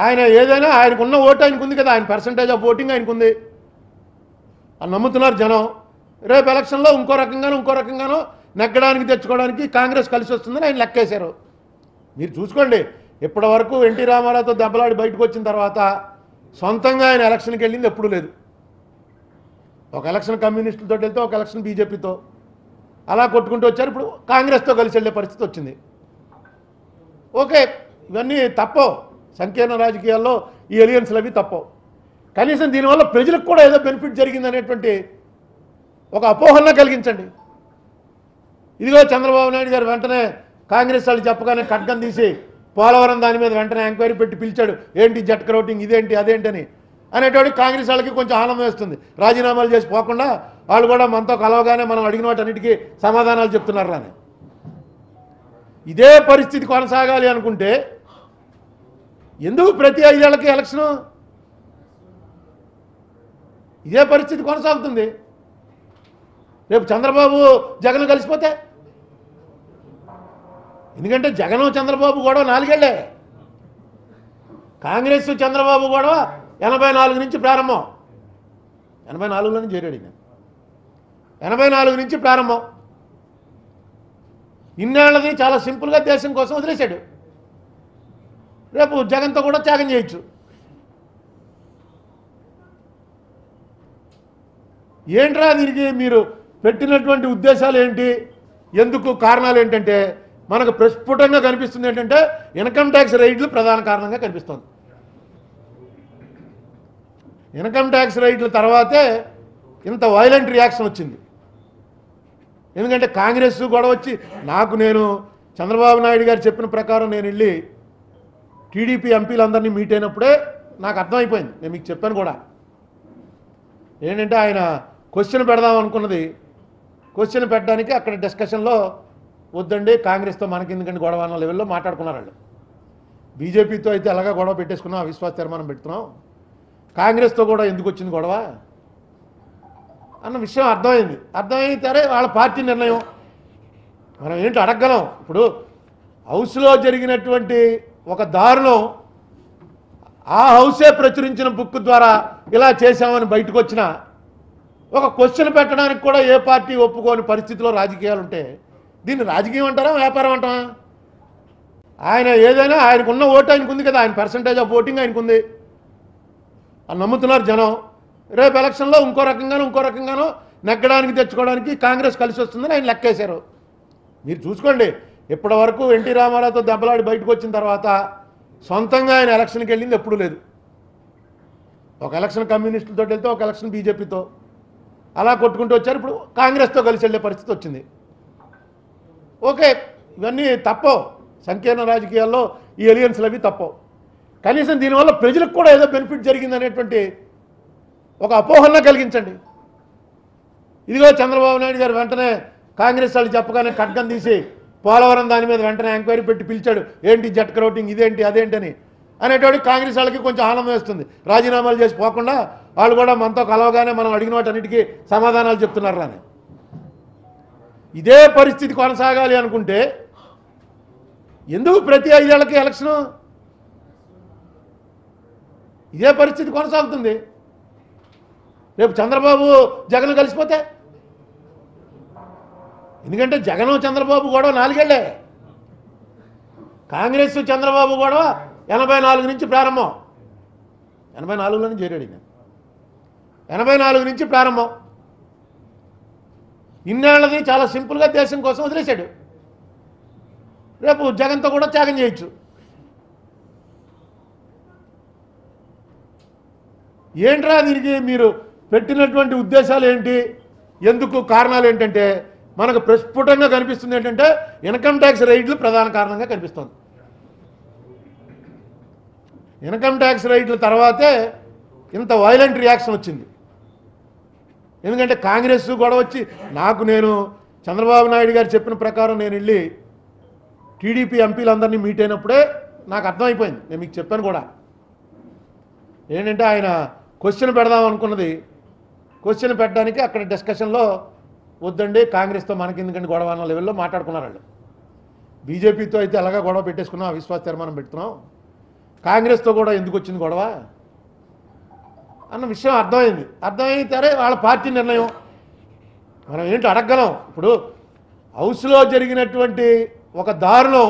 ఆయన ఏదైనా ఆయనకున్న ఓటు ఆయనకుంది కదా, ఆయన పర్సంటేజ్ ఆఫ్ ఓటింగ్ ఆయనకుంది అని నమ్ముతున్నారు జనం. రేపు ఎలక్షన్లో ఇంకో రకంగానో నెగ్గడానికి తెచ్చుకోవడానికి కాంగ్రెస్ కలిసి వస్తుందని ఆయన లెక్కేశారు. మీరు చూసుకోండి, ఇప్పటి వరకు ఎన్టీ రామారావుతో దెబ్బలాడి బయటకు వచ్చిన తర్వాత సొంతంగా ఆయన ఎలక్షన్కి వెళ్ళింది ఎప్పుడూ లేదు. ఒక ఎలక్షన్ కమ్యూనిస్టులతో వెళ్తే, ఒక ఎలక్షన్ బీజేపీతో అలా కొట్టుకుంటూ వచ్చారు. ఇప్పుడు కాంగ్రెస్తో కలిసి వెళ్ళే పరిస్థితి వచ్చింది. ఓకే, ఇవన్నీ తప్పవు. సంకీర్ణ రాజకీయాల్లో ఈ ఎలియన్స్లు అవి తప్పవు. కనీసం దీనివల్ల ప్రజలకు కూడా ఏదో బెనిఫిట్ జరిగింది అనేటువంటి ఒక అపోహన కలిగించండి. ఇదిగో చంద్రబాబు నాయుడు గారు వెంటనే కాంగ్రెస్ వాళ్ళు చెప్పగానే ఖడ్గం తీసి పోలవరం దాని మీద వెంటనే ఎంక్వైరీ పెట్టి పిలిచాడు. ఏంటి జట్ క్రౌటింగ్, ఇదేంటి అదేంటని అనేటువంటి కాంగ్రెస్ వాళ్ళకి కొంచెం ఆనందం వేస్తుంది. రాజీనామాలు చేసి పోకుండా వాళ్ళు కూడా మనతో కలవగానే మనం అడిగిన వాటన్నిటికీ సమాధానాలు చెప్తున్నారు అని. ఇదే పరిస్థితి కొనసాగాలి అనుకుంటే ఎందుకు ప్రతి 5 ఏళ్లకి ఎలక్షను? ఇదే పరిస్థితి కొనసాగుతుంది. రేపు చంద్రబాబు జగన్ కలిసిపోతే, ఎందుకంటే జగన్ చంద్రబాబు గొడవ 4 ఏళ్లే, కాంగ్రెస్ చంద్రబాబు గొడవ 84 నుంచి ప్రారంభం. 84లోనే చేరాడు. 84 నుంచి ప్రారంభం. ఇన్నేళ్ళది చాలా సింపుల్గా దేశం కోసం వదిలేశాడు. రేపు జగన్తో కూడా త్యాగం చేయొచ్చు. ఏంట్రా దీనికి మీరు పెట్టినటువంటి ఉద్దేశాలు ఏంటి, ఎందుకు కారణాలు ఏంటంటే మనకు ప్రస్ఫుటంగా కనిపిస్తుంది ఏంటంటే ఇన్కమ్ ట్యాక్స్ రైడ్లు ప్రధాన కారణంగా కనిపిస్తుంది. ఇన్కమ్ ట్యాక్స్ రైడ్ల తర్వాతే ఇంత వైలెంట్ రియాక్షన్ వచ్చింది. ఎందుకంటే కాంగ్రెస్ గొడవ వచ్చి నేను చంద్రబాబు నాయుడు గారు చెప్పిన ప్రకారం నేను వెళ్ళి టీడీపీ ఎంపీలందరినీ మీట్ అయినప్పుడే నాకు అర్థమైపోయింది. నేను మీకు చెప్పాను కూడా. ఏంటంటే ఆయన క్వశ్చన్ పెడదాం అనుకున్నది, క్వశ్చన్ పెట్టడానికి అక్కడ డిస్కషన్లో వద్దండి కాంగ్రెస్తో మనకి ఎందుకంటే గొడవ అన్న లెవెల్లో మాట్లాడుకున్నారు వాళ్ళు. బీజేపీతో అయితే అలాగా గొడవ పెట్టేసుకున్నాం, అవిశ్వాస తీర్మానం పెడుతున్నాం, కాంగ్రెస్తో కూడా ఎందుకు వచ్చింది గొడవ అన్న విషయం అర్థమైతే వాళ్ళ పార్టీ నిర్ణయం, మనం ఏంటి అడగగలం. ఇప్పుడు హౌస్లో జరిగినటువంటి ఒక దారుణం ఆ హౌసే ప్రచురించిన బుక్ ద్వారా ఇలా చేశామని బయటకు వచ్చిన ఒక క్వశ్చన్ పెట్టడానికి కూడా ఏ పార్టీ ఒప్పుకోని పరిస్థితిలో రాజకీయాలు ఉంటే దీన్ని రాజకీయం అంటారా, వ్యాపారం అంటారా? ఆయన ఏదైనా ఆయనకున్న ఓటు ఆయనకుంది కదా, ఆయన పర్సంటేజ్ ఆఫ్ ఓటింగ్ ఆయనకుంది అని నమ్ముతున్నారు జనం. రేపు ఎలక్షన్లో ఇంకో రకంగానో నెగ్గడానికి తెచ్చుకోవడానికి కాంగ్రెస్ కలిసి వస్తుందని ఆయన లెక్కేశారు. మీరు చూసుకోండి, ఇప్పటి వరకు ఎన్టీ రామారావుతో దెబ్బలాడి బయటకు వచ్చిన తర్వాత సొంతంగా ఆయన ఎలక్షన్కి వెళ్ళింది ఎప్పుడూ లేదు. ఒక ఎలక్షన్ కమ్యూనిస్టులతో వెళ్తే, ఒక ఎలక్షన్ బీజేపీతో అలా కొట్టుకుంటూ వచ్చారు. ఇప్పుడు కాంగ్రెస్తో కలిసి వెళ్ళే పరిస్థితి వచ్చింది. ఓకే, ఇవన్నీ తప్పవు. సంకీర్ణ రాజకీయాల్లో ఈ ఎలియన్స్లు అవి తప్పవు. కనీసం దీనివల్ల ప్రజలకు కూడా ఏదో బెనిఫిట్ జరిగింది అనేటువంటి ఒక అపోహన కలిగించండి. ఇదిగో చంద్రబాబు నాయుడు గారు వెంటనే కాంగ్రెస్ వాళ్ళు చెప్పగానే ఖడ్గం తీసి పోలవరం దాని మీద వెంటనే ఎంక్వైరీ పెట్టి పిలిచాడు. ఏంటి జట్ క్రౌటింగ్, ఇదేంటి అదేంటని అనేటువంటి కాంగ్రెస్ వాళ్ళకి కొంచెం ఆనందం వేస్తుంది. రాజీనామాలు చేసి పోకుండా వాళ్ళు కూడా మనతో కలవగానే మనం అడిగిన వాటన్నిటికీ సమాధానాలు చెప్తున్నారు అని. ఇదే పరిస్థితి కొనసాగాలి అనుకుంటే ఎందుకు ప్రతి 5 ఏళ్లకి ఎలక్షను? ఇదే పరిస్థితి కొనసాగుతుంది. రేపు చంద్రబాబు జగన్ కలిసిపోతే, ఎందుకంటే జగన్ చంద్రబాబు గొడవ 4 ఏళ్లే, కాంగ్రెస్ చంద్రబాబు గొడవ 84 నుంచి ప్రారంభం. 84లోనే చేరాడు. 84 నుంచి ప్రారంభం. ఇన్నేళ్ళది చాలా సింపుల్గా దేశం కోసం వదిలేశాడు. రేపు జగన్తో కూడా త్యాగం చేయొచ్చు. ఏంట్రా దీనికి మీరు పెట్టినటువంటి ఉద్దేశాలు ఏంటి, ఎందుకు కారణాలు ఏంటంటే మనకు ప్రస్ఫుటంగా కనిపిస్తుంది ఏంటంటే ఇన్కమ్ ట్యాక్స్ రైడ్లు ప్రధాన కారణంగా కనిపిస్తుంది. ఇన్కమ్ ట్యాక్స్ రైడ్ల తర్వాతే ఇంత వైలెంట్ రియాక్షన్ వచ్చింది. ఎందుకంటే కాంగ్రెస్ గొడవ వచ్చి నేను చంద్రబాబు నాయుడు గారు చెప్పిన ప్రకారం నేను వెళ్ళి టీడీపీ ఎంపీలందరినీ మీట్ అయినప్పుడే నాకు అర్థమైపోయింది. నేను మీకు చెప్పాను కూడా. ఏంటంటే ఆయన క్వశ్చన్ పెడదాం అనుకున్నది, క్వశ్చన్ పెట్టడానికి అక్కడ డిస్కషన్లో వద్దండి కాంగ్రెస్తో మనకి ఎందుకంటే గొడవ అన్న లెవెల్లో మాట్లాడుకున్నారు వాళ్ళు. బీజేపీతో అయితే అలాగా గొడవ పెట్టేసుకున్నాం, అవిశ్వాస తీర్మానం పెడుతున్నాం, కాంగ్రెస్తో కూడా ఎందుకు వచ్చింది గొడవ అన్న విషయం అర్థమైతే వాళ్ళ పార్టీ నిర్ణయం, మనం ఏంటి అడగగలం. ఇప్పుడు హౌస్లో జరిగినటువంటి ఒక దారుణం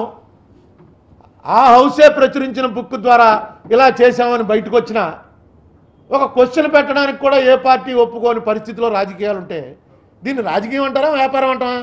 ఆ హౌసే ప్రచురించిన బుక్ ద్వారా ఇలా చేశామని బయటకు వచ్చిన ఒక క్వశ్చన్ పెట్టడానికి కూడా ఏ పార్టీ ఒప్పుకోని పరిస్థితిలో రాజకీయాలు ఉంటే దీన్ని రాజకీయం అంటారా, వ్యాపారం అంటారా?